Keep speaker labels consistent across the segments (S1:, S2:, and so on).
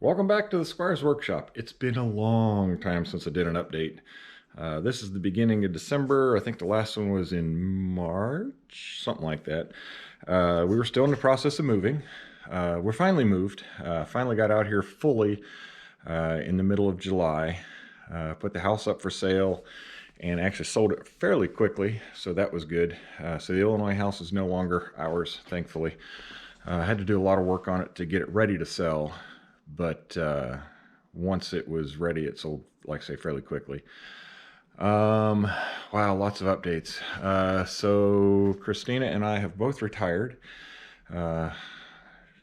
S1: Welcome back to the Squire's Workshop. It's been a long time since I did an update. This is the beginning of December. I think the last one was in March, something like that. We were still in the process of moving. We're finally moved. Finally got out here fully in the middle of July. Put the house up for sale and actually sold it fairly quickly, so that was good. So the Illinois house is no longer ours, thankfully. I had to do a lot of work on it to get it ready to sell, but once it was ready, it sold, like I say, fairly quickly. Wow, lots of updates. So Christina and I have both retired.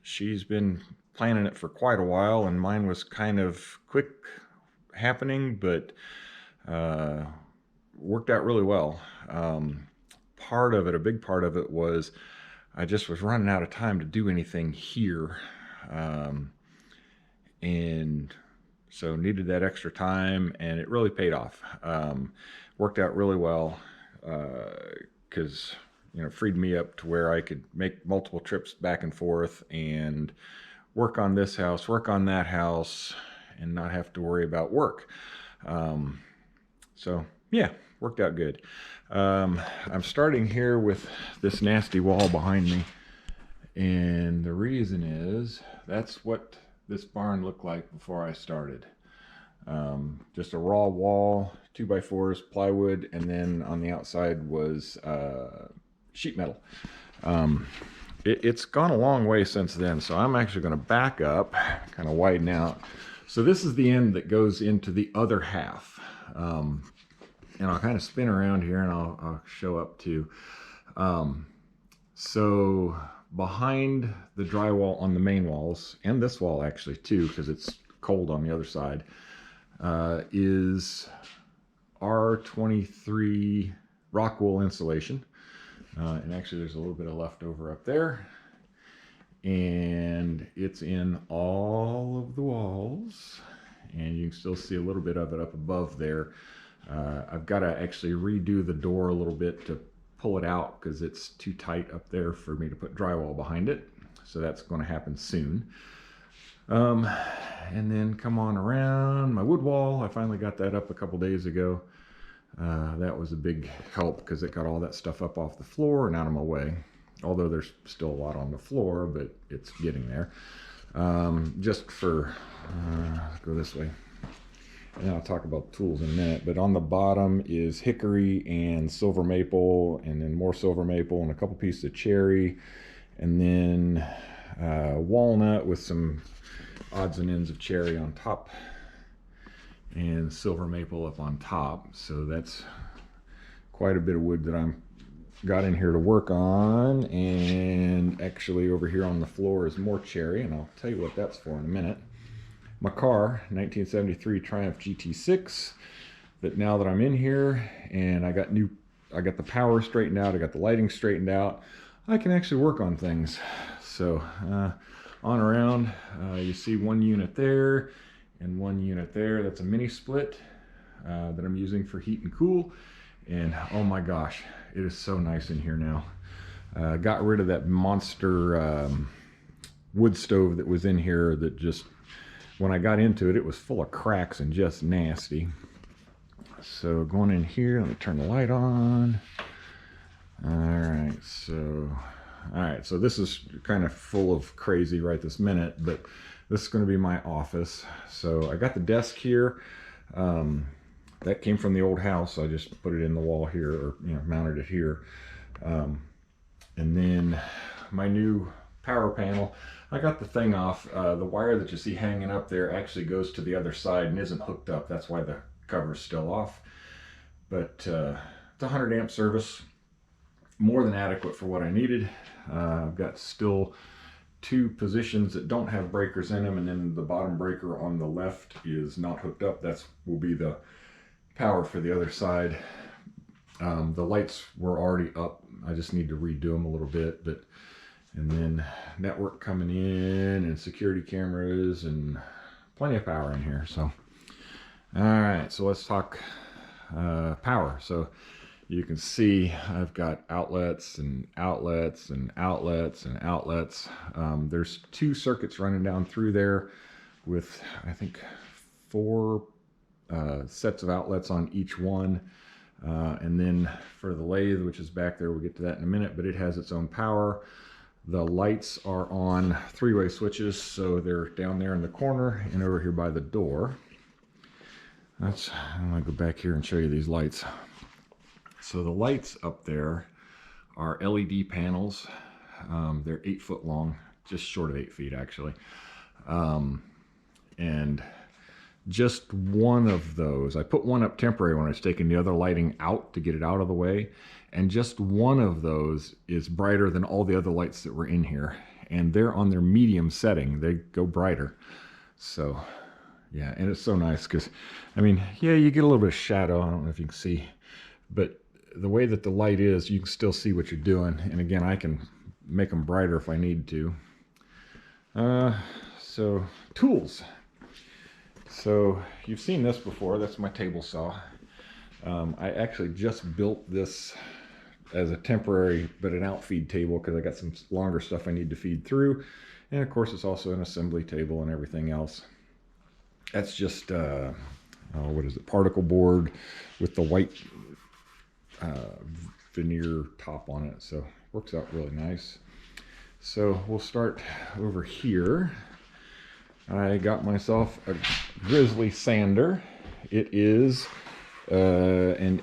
S1: She's been planning it for quite a while, and mine was kind of quick happening, but worked out really well. Part of it, a big part of it, was I just was running out of time to do anything here. And so needed that extra time, and it really paid off. Worked out really well because freed me up to where I could make multiple trips back and forth and work on this house, work on that house, and not have to worry about work. So yeah, worked out good. I'm starting here with this nasty wall behind me, and the reason is that's what this barn looked like before I started. Just a raw wall, 2x4s, plywood, and then on the outside was sheet metal. It's gone a long way since then, so I'm actually going to back up, kind of widen out. So this is the end that goes into the other half. And I'll kind of spin around here and I'll show up too. So behind the drywall on the main walls, and this wall actually too, because it's cold on the other side, is R23 rock wool insulation. And actually there's a little bit of leftover up there. And it's in all of the walls. And you can still see a little bit of it up above there. I've got to actually redo the door a little bit to pull it out because it's too tight up there for me to put drywall behind it. So that's going to happen soon. And then come on around my wood wall. I finally got that up a couple days ago. That was a big help because it got all that stuff up off the floor and out of my way. Although there's still a lot on the floor, but it's getting there. Just for, let's go this way. And I'll talk about tools in a minute, but on the bottom is hickory and silver maple, and then more silver maple and a couple pieces of cherry, and then walnut with some odds and ends of cherry on top, and silver maple up on top. So that's quite a bit of wood that I'm got in here to work on. And actually over here on the floor is more cherry, and I'll tell you what that's for in a minute. My car, 1973 Triumph GT6, that now that I'm in here and I got the power straightened out, I got the lighting straightened out, I can actually work on things. So on around, you see one unit there and one unit there. That's a mini split that I'm using for heat and cool. And oh my gosh, it is so nice in here now. Got rid of that monster wood stove that was in here that just, when I got into it, it was full of cracks and just nasty. So going in here, let me turn the light on. Alright, so this is kind of full of crazy right this minute, but this is going to be my office. So I got the desk here. That came from the old house. I just put it in the wall here, or mounted it here. And then my new power panel, I got the thing off. The wire that you see hanging up there actually goes to the other side and isn't hooked up. That's why the cover's still off. But it's a 100 amp service, more than adequate for what I needed. I've got still two positions that don't have breakers in them, and then the bottom breaker on the left is not hooked up. That's will be the power for the other side. The lights were already up. I just need to redo them a little bit, and then network coming in and security cameras and plenty of power in here. So all right, so let's talk power. So you can see I've got outlets and outlets and outlets and outlets. There's two circuits running down through there. with, I think, 4 sets of outlets on each one. And then for the lathe, which is back there, we'll get to that in a minute, but it has its own power. The lights are on 3-way switches, so they're down there in the corner and over here by the door. I'm gonna go back here and show you these lights. So the lights up there are LED panels. They're 8 foot long, just short of 8 feet actually. And just one of those, I put one up temporary when I was taking the other lighting out to get it out of the way, and just one of those is brighter than all the other lights that were in here, and they're on their medium setting. They go brighter. So yeah, and it's so nice because, I mean, yeah, you get a little bit of shadow. I don't know if you can see, but the way that the light is, you can still see what you're doing. And again, I can make them brighter if I need to. So tools. So you've seen this before. That's my table saw. I actually just built this as a temporary, but an outfeed table, because I got some longer stuff I need to feed through. And of course, it's also an assembly table and everything else. That's just, what is it, particle board with the white veneer top on it. So it works out really nice. So we'll start over here. I got myself a Grizzly sander. It is an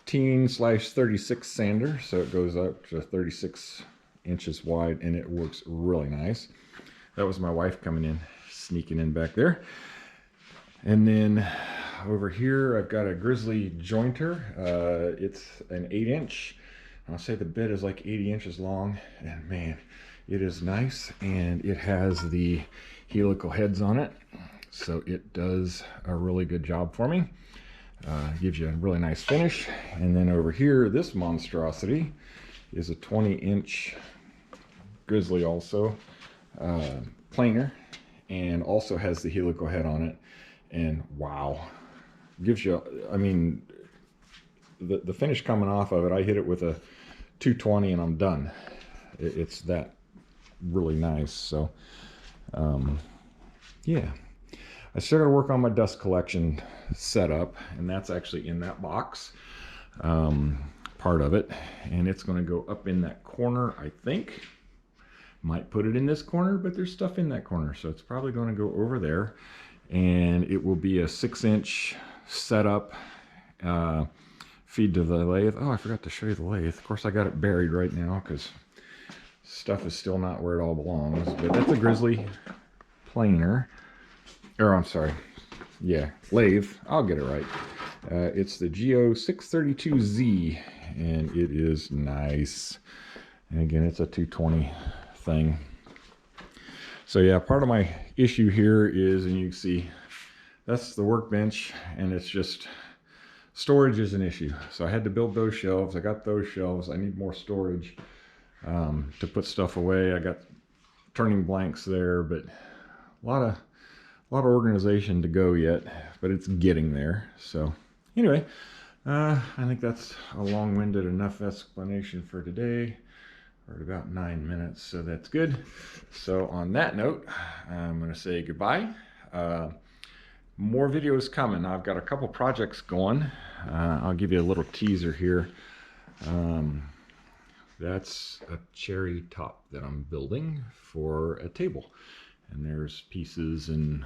S1: 18/36 sander, so it goes up to 36 inches wide, and it works really nice. That was my wife coming in, sneaking in back there. And then over here, I've got a Grizzly jointer. It's an 8-inch. I'll say the bit is like 80 inches long, and man, it is nice, and it has the helical heads on it, so it does a really good job for me. Gives you a really nice finish. And then over here, this monstrosity is a 20-inch Grizzly also, planer, and also has the helical head on it. And wow, gives you, I mean, the finish coming off of it, I hit it with a 220 and I'm done. It's that really nice. So yeah, I still got to work on my dust collection setup, and that's actually in that box, part of it, and it's going to go up in that corner. I think might put it in this corner, but there's stuff in that corner, so it's probably going to go over there, and it will be a 6-inch setup. Feed to the lathe. Oh, I forgot to show you the lathe. Of course, I got it buried right now because stuff is still not where it all belongs, but that's a Grizzly planer, or I'm sorry, yeah, lathe. I'll get it right. It's the GO 632Z, and it is nice. And again, it's a 220 thing. So yeah, part of my issue here is, and you can see, that's the workbench, and it's just, storage is an issue. So I had to build those shelves. I got those shelves. I need more storage to put stuff away. I got turning blanks there, but a lot of organization to go yet, but it's getting there. So anyway, I think that's a long-winded enough explanation for today. We're at about 9 minutes, so that's good. So on that note, I'm going to say goodbye. More videos coming. I've got a couple projects going. I'll give you a little teaser here. That's a cherry top that I'm building for a table. And there's pieces and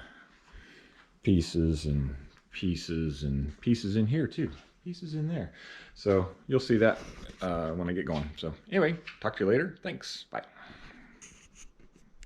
S1: pieces and pieces and pieces in here too. Pieces in there. So you'll see that when I get going. So anyway, talk to you later. Thanks. Bye.